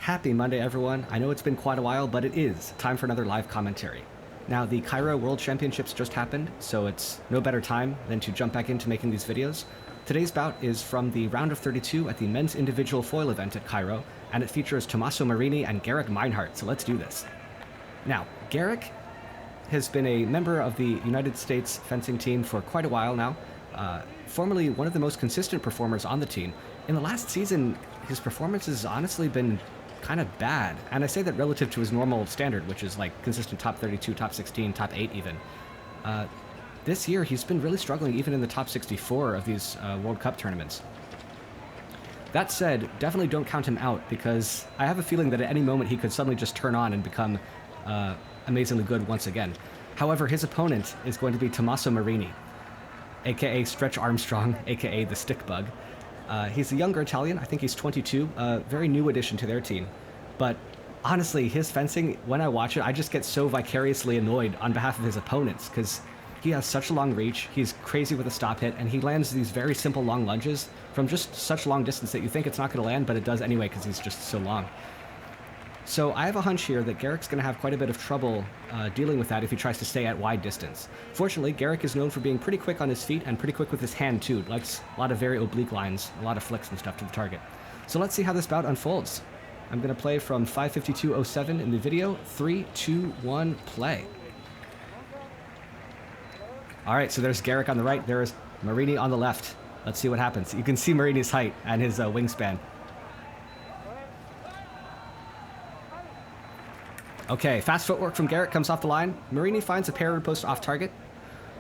Happy Monday, everyone. I know it's been quite a while, but it is time for another live commentary. Now, the Cairo World Championships just happened, so it's no better time than to jump back into making these videos. Today's bout is from the round of 32 at the men's individual foil event at Cairo, and it features Tommaso Marini and Meinhardt, so let's do this. Now, Garrick has been a member of the United States fencing team for quite a while now, formerly one of the most consistent performers on the team. In the last season, his performance has honestly been kind of bad, and I say that relative to his normal standard, which is like consistent top 32, top 16, top 8 even. This year he's been really struggling even in the top 64 of these World Cup tournaments. That said, definitely don't count him out, because I have a feeling that at any moment he could suddenly just turn on and become amazingly good once again. However, his opponent is going to be Tommaso Marini, aka Stretch Armstrong, aka the Stick Bug. He's a younger Italian. I think he's 22, a very new addition to their team. But honestly, his fencing, when I watch it, I just get so vicariously annoyed on behalf of his opponents, because he has such a long reach, he's crazy with a stop hit, and he lands these very simple long lunges from just such long distance that you think it's not going to land, but it does anyway because he's just so long. So I have a hunch here that Garrick's going to have quite a bit of trouble dealing with that if he tries to stay at wide distance. Fortunately, Garrick is known for being pretty quick on his feet and pretty quick with his hand too. Likes a lot of very oblique lines, a lot of flicks and stuff to the target. So let's see how this bout unfolds. I'm going to play from 5:52:07 in the video. 3, 2, 1, play. All right, so there's Garrick on the right. There is Marini on the left. Let's see what happens. You can see Marini's height and his wingspan. Okay, fast footwork from Garrick comes off the line. Marini finds a parry post off target.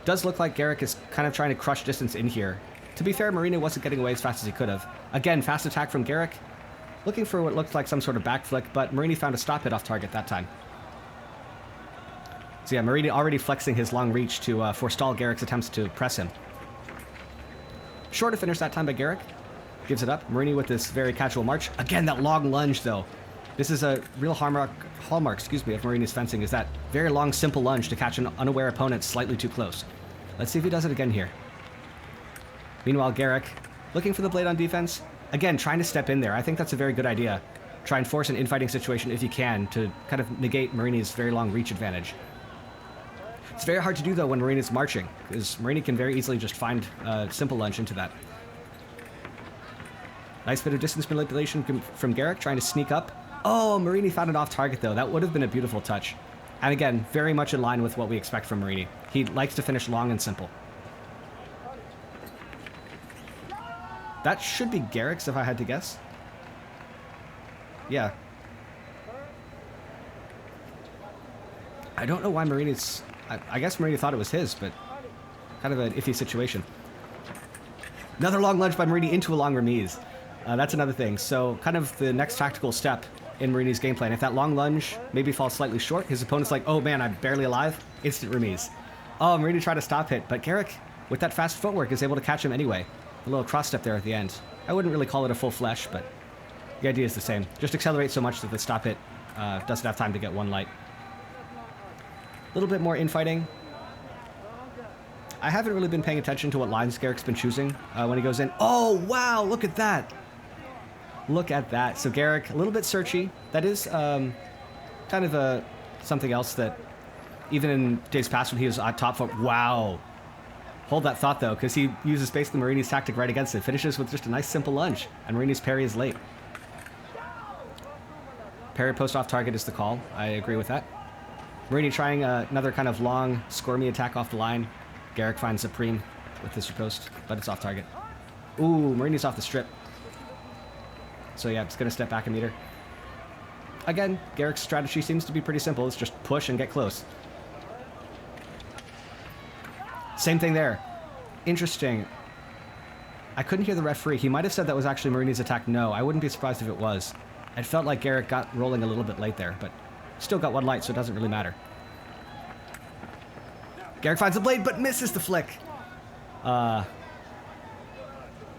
Does look like Garrick is kind of trying to crush distance in here. To be fair, Marini wasn't getting away as fast as he could have. Again, fast attack from Garrick. Looking for what looked like some sort of back flick, but Marini found a stop hit off target that time. So yeah, Marini already flexing his long reach to forestall Garrick's attempts to press him. Short to finish that time by Garrick. Gives it up. Marini with this very casual march. Again, that long lunge though. This is a real hallmark, of Marini's fencing, is that very long, simple lunge to catch an unaware opponent slightly too close. Let's see if he does it again here. Meanwhile, Garrick, looking for the blade on defense. Again, trying to step in there. I think that's a very good idea. Try and force an infighting situation if you can to kind of negate Marini's very long reach advantage. It's very hard to do, though, when Marini's marching, because Marini can very easily just find a simple lunge into that. Nice bit of distance manipulation from Garrick, trying to sneak up. Oh, Marini found it off target, though. That would have been a beautiful touch. And again, very much in line with what we expect from Marini. He likes to finish long and simple. That should be Garrick's, if I had to guess. Yeah. I don't know why Marini's... I guess Marini thought it was his, but kind of an iffy situation. Another long lunge by Marini into a long remise. That's another thing. So kind of the next tactical step in Marini's game plan. If that long lunge maybe falls slightly short, his opponent's like, oh man, I'm barely alive. Instant remise. Oh, Marini tried to stop hit, but Garrick, with that fast footwork, is able to catch him anyway. A little cross step there at the end. I wouldn't really call it a full flesh, but the idea is the same. Just accelerate so much that the stop hit doesn't have time to get one light. A little bit more infighting. I haven't really been paying attention to what lines Garrick's been choosing when he goes in. Oh, wow, look at that. Look at that. So Garrick, a little bit searchy. That is kind of something else that even in days past when he was at top foot. Wow. Hold that thought, though, because he uses basically Marini's tactic right against it. Finishes with just a nice simple lunge, and Marini's parry is late. Parry post off target is the call. I agree with that. Marini trying another kind of long, squirmy attack off the line. Garrick finds Supreme with this post, but it's off target. Ooh, Marini's off the strip. So yeah, it's going to step back a meter. Again, Garrick's strategy seems to be pretty simple. It's just push and get close. Same thing there. Interesting. I couldn't hear the referee. He might have said that was actually Marini's attack. No, I wouldn't be surprised if it was. It felt like Garrick got rolling a little bit late there, but still got one light, so it doesn't really matter. Garrick finds the blade, but misses the flick.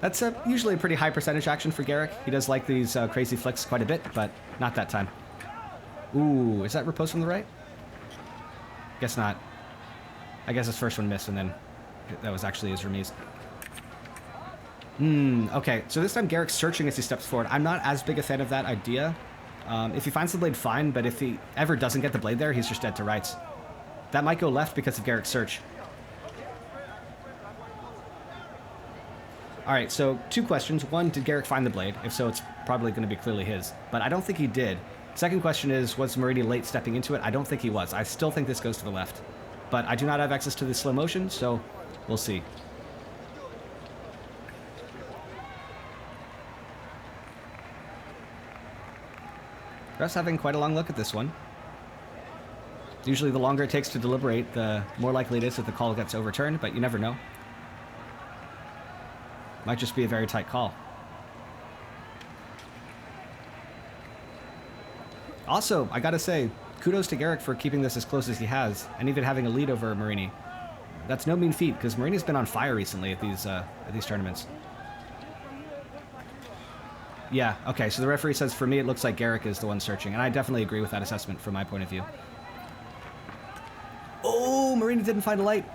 That's usually a pretty high percentage action for Garrick. He does like these crazy flicks quite a bit, but not that time. Ooh, is that riposte from the right? Guess not. I guess his first one missed, and then that was actually his remise. Okay, so this time Garrick's searching as he steps forward. I'm not as big a fan of that idea. If he finds the blade, fine, but if he ever doesn't get the blade there, he's just dead to rights. That might go left because of Garrick's search. All right, so 2 questions. 1, did Garrick find the blade? If so, it's probably going to be clearly his. But I don't think he did. Second question is, was Marini late stepping into it? I don't think he was. I still think this goes to the left. But I do not have access to the slow motion, so we'll see. Ref's having quite a long look at this one. Usually the longer it takes to deliberate, the more likely it is that the call gets overturned, but you never know. Might just be a very tight call. Also, I gotta say, kudos to Garrick for keeping this as close as he has, and even having a lead over Marini. That's no mean feat, because Marini's been on fire recently at these tournaments. Yeah, okay, so the referee says, for me, it looks like Garrick is the one searching, and I definitely agree with that assessment from my point of view. Oh, Marini didn't find a light,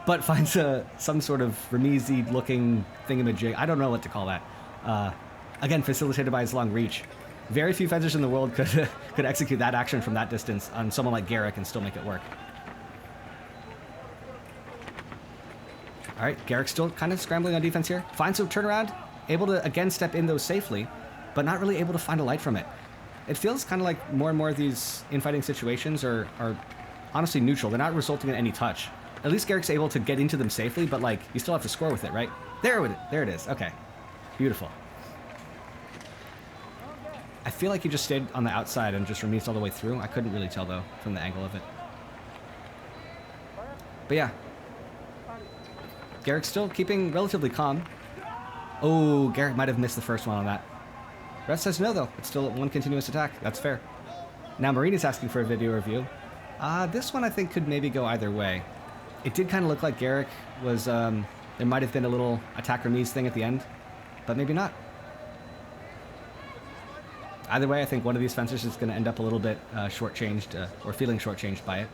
but finds some sort of remise-y looking thingamajig. I don't know what to call that. Again, facilitated by his long reach. Very few fencers in the world could execute that action from that distance on someone like Garrick and still make it work. All right, Garrick still kind of scrambling on defense here. Finds a turnaround, able to again step in though safely, but not really able to find a light from it. It feels kind of like more and more of these infighting situations are honestly neutral. They're not resulting in any touch. At least Garrick's able to get into them safely, but like you still have to score with it, right? There it is. Okay, beautiful. I feel like he just stayed on the outside and just remised all the way through. I couldn't really tell though from the angle of it. But yeah, Garrick's still keeping relatively calm. Oh, Garrick might have missed the first one on that. Ref says no though. It's still one continuous attack. That's fair. Now Marini's asking for a video review. This one I think could maybe go either way. It did kind of look like Garrick was, there might have been a little attack remise thing at the end, but maybe not. Either way, I think one of these fencers is going to end up a little bit shortchanged, or feeling shortchanged by it.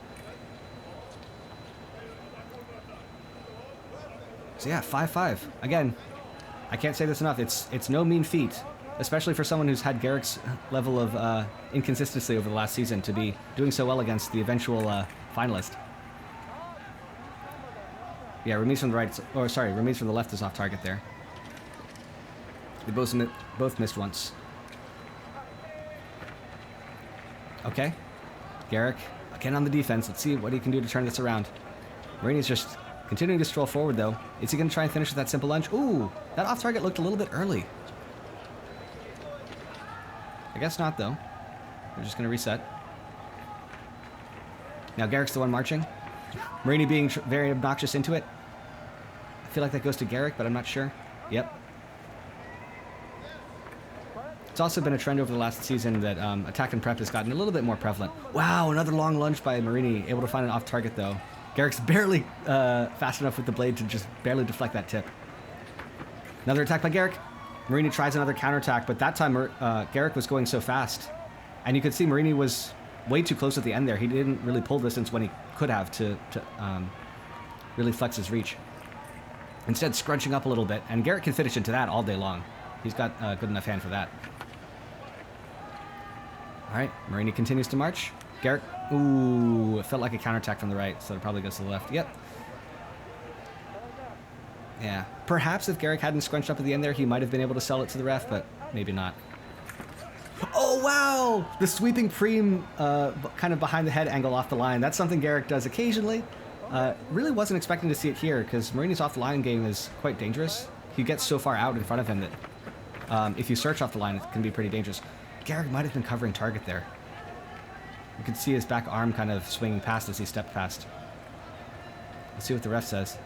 So yeah, 5-5. Again, I can't say this enough. It's no mean feat, especially for someone who's had Garrick's level of inconsistency over the last season to be doing so well against the eventual finalist. Yeah, remise from the right, or sorry, remise from the left is off target there. They both missed once. Okay, Garrick again on the defense. Let's see what he can do to turn this around. Marini's just continuing to stroll forward though. Is he going to try and finish with that simple lunge? Ooh, that off target looked a little bit early. I guess not though. We're just going to reset. Now Garrick's the one marching. Marini being very obnoxious into it. I feel like that goes to Garrick, but I'm not sure. Yep. It's also been a trend over the last season that attack and prep has gotten a little bit more prevalent. Wow, another long lunge by Marini, able to find an off target though. Garrick's barely fast enough with the blade to just barely deflect that tip. Another attack by Garrick. Marini tries another counterattack, but that time Garrick was going so fast. And you could see Marini was way too close at the end there. He didn't really pull distance when he could have to really flex his reach. Instead, scrunching up a little bit, and Garrick can finish into that all day long. He's got a good enough hand for that. All right, Marini continues to march. Garrick, ooh, it felt like a counterattack from the right, so it probably goes to the left. Yep. Yeah, perhaps if Garrick hadn't scrunched up at the end there, he might have been able to sell it to the ref, but maybe not. Oh, wow! The sweeping preem kind of behind the head angle off the line. That's something Garrick does occasionally. Really wasn't expecting to see it here, because Marini's off the line game is quite dangerous. He gets so far out in front of him that if you search off the line, it can be pretty dangerous. Garrick might have been covering target there. You could see his back arm kind of swinging past as he stepped past. Let's see what the ref says.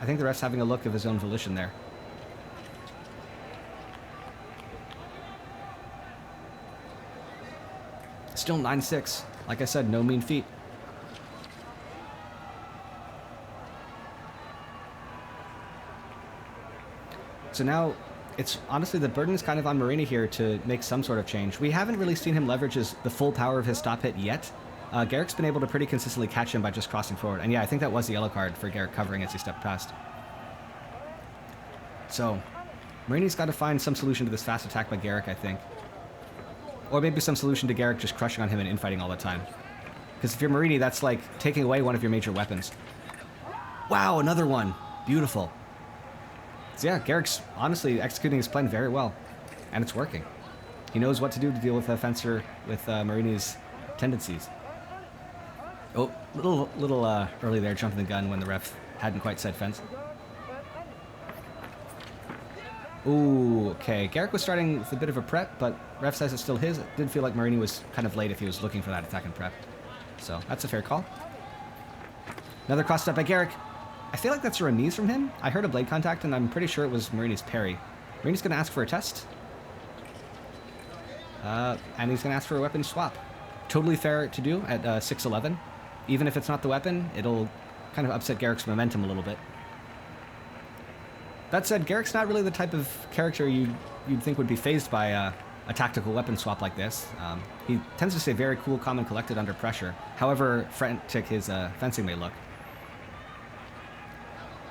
I think the ref's having a look of his own volition there. Still 9-6. Like I said, no mean feat. So now, it's honestly, the burden is kind of on Marini here to make some sort of change. We haven't really seen him leverage the full power of his stop hit yet. Garrick's been able to pretty consistently catch him by just crossing forward. And yeah, I think that was the yellow card for Garrick covering as he stepped past. So, Marini's got to find some solution to this fast attack by Garrick, I think. Or maybe some solution to Garrick just crushing on him and infighting all the time. Because if you're Marini, that's like taking away one of your major weapons. Wow, another one. Beautiful. So yeah, Garrick's honestly executing his plan very well. And it's working. He knows what to do to deal with a fencer with Marini's tendencies. Oh, little early there, jumping the gun when the ref hadn't quite said fence. Ooh, okay. Garrick was starting with a bit of a prep, but ref says it's still his. It did feel like Marini was kind of late if he was looking for that attack and prep. So that's a fair call. Another cross step by Garrick. I feel like that's a remise from him. I heard a blade contact, and I'm pretty sure it was Marini's parry. Marini's going to ask for a test. And he's going to ask for a weapon swap. Totally fair to do at 6'11". Even if it's not the weapon, it'll kind of upset Garrick's momentum a little bit. That said, Garrick's not really the type of character you'd think would be fazed by a tactical weapon swap like this. He tends to stay very cool, calm, and collected under pressure, however frantic his fencing may look.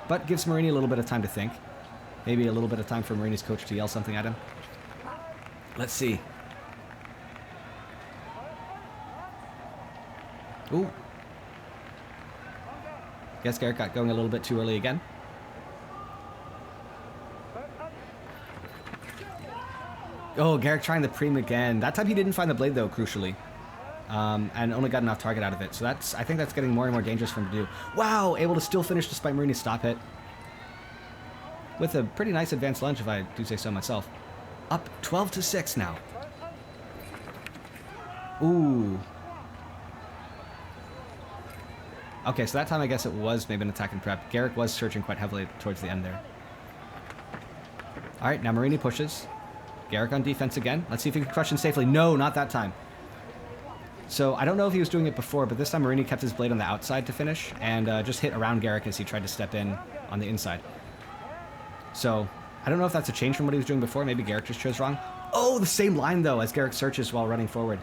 But gives Marini a little bit of time to think. Maybe a little bit of time for Marini's coach to yell something at him. Let's see. Ooh. Guess Garrick got going a little bit too early again. Oh, Garrick trying the preem again. That time he didn't find the blade, though, crucially. And only got enough target out of it. So I think that's getting more and more dangerous for him to do. Wow! Able to still finish despite Marini's stop hit. With a pretty nice advanced lunge, if I do say so myself. Up 12-6 now. Ooh. Okay, so that time I guess it was maybe an attack and prep. Garrick was searching quite heavily towards the end there. Alright, now Marini pushes. Garrick on defense again. Let's see if he can crush him safely. No, not that time. So I don't know if he was doing it before, but this time Marini kept his blade on the outside to finish and just hit around Garrick as he tried to step in on the inside. So I don't know if that's a change from what he was doing before. Maybe Garrick just chose wrong. Oh, the same line, though, as Garrick searches while running forward.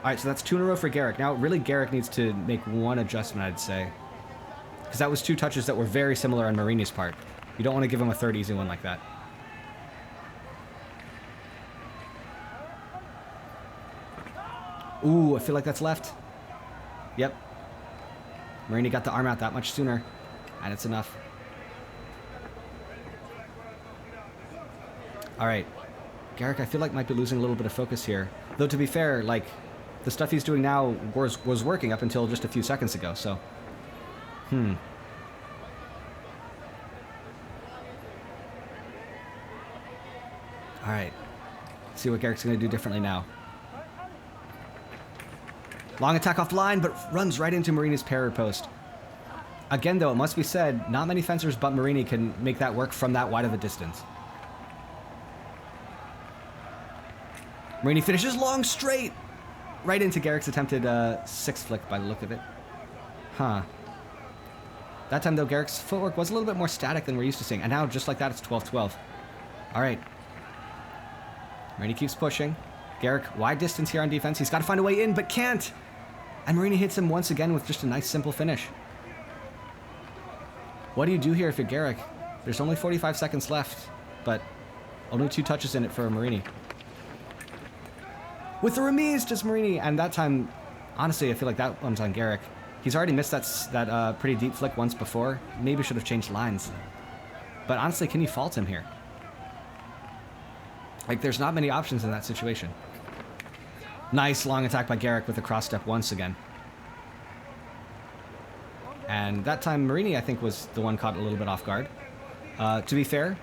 All right, so that's 2 in a row for Garrick. Now, really, Garrick needs to make one adjustment, I'd say. Because that was 2 touches that were very similar on Marini's part. You don't want to give him a third easy one like that. Ooh, I feel like that's left. Yep. Marini got the arm out that much sooner. And it's enough. Alright. Garrick, I feel like might be losing a little bit of focus here. Though, to be fair, like, the stuff he's doing now was working up until just a few seconds ago, so... Alright. See what Garrick's going to do differently now. Long attack off the line, but runs right into Marini's parry post. Again, though, it must be said, not many fencers but Marini can make that work from that wide of a distance. Marini finishes long straight! Right into Garrick's attempted 6 flick by the look of it. Huh. That time, though, Garrick's footwork was a little bit more static than we're used to seeing. And now, just like that, it's 12-12. Alright. Marini keeps pushing. Garrick, wide distance here on defense. He's got to find a way in, but can't! And Marini hits him once again with just a nice, simple finish. What do you do here if you're Garrick? There's only 45 seconds left, but only 2 touches in it for Marini. With the remise, just Marini, and that time, honestly, I feel like that one's on Garrick. He's already missed that pretty deep flick once before. Maybe should have changed lines. But honestly, can you fault him here? Like, there's not many options in that situation. Nice long attack by Garrick with a cross step once again. And that time, Marini, I think, was the one caught a little bit off guard. To be fair,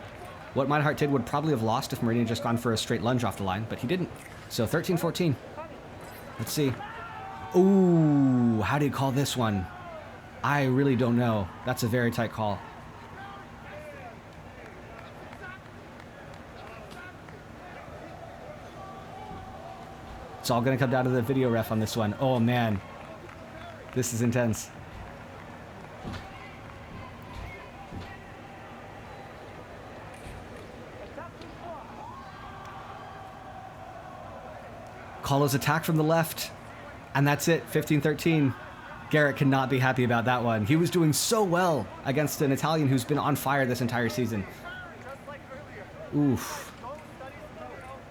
what Meinhardt did would probably have lost if Marini had just gone for a straight lunge off the line, but he didn't. So 13-14. Let's see. Ooh, how do you call this one? I really don't know. That's a very tight call. It's all going to come down to the video ref on this one. Oh, man. This is intense. Colo's attack from the left. And that's it, 15-13. Garrick cannot be happy about that one. He was doing so well against an Italian who's been on fire this entire season. Oof.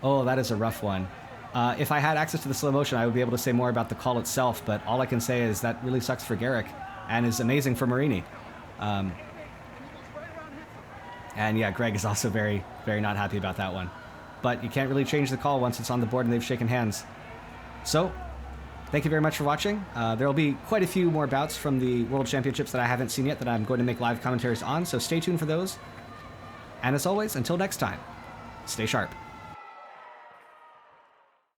Oh, that is a rough one. If I had access to the slow motion, I would be able to say more about the call itself, but all I can say is that really sucks for Garrick and is amazing for Marini. And yeah, Greg is also very, very not happy about that one. But you can't really change the call once it's on the board and they've shaken hands. So, thank you very much for watching. There will be quite a few more bouts from the World Championships that I haven't seen yet that I'm going to make live commentaries on, so stay tuned for those. And as always, until next time, stay sharp.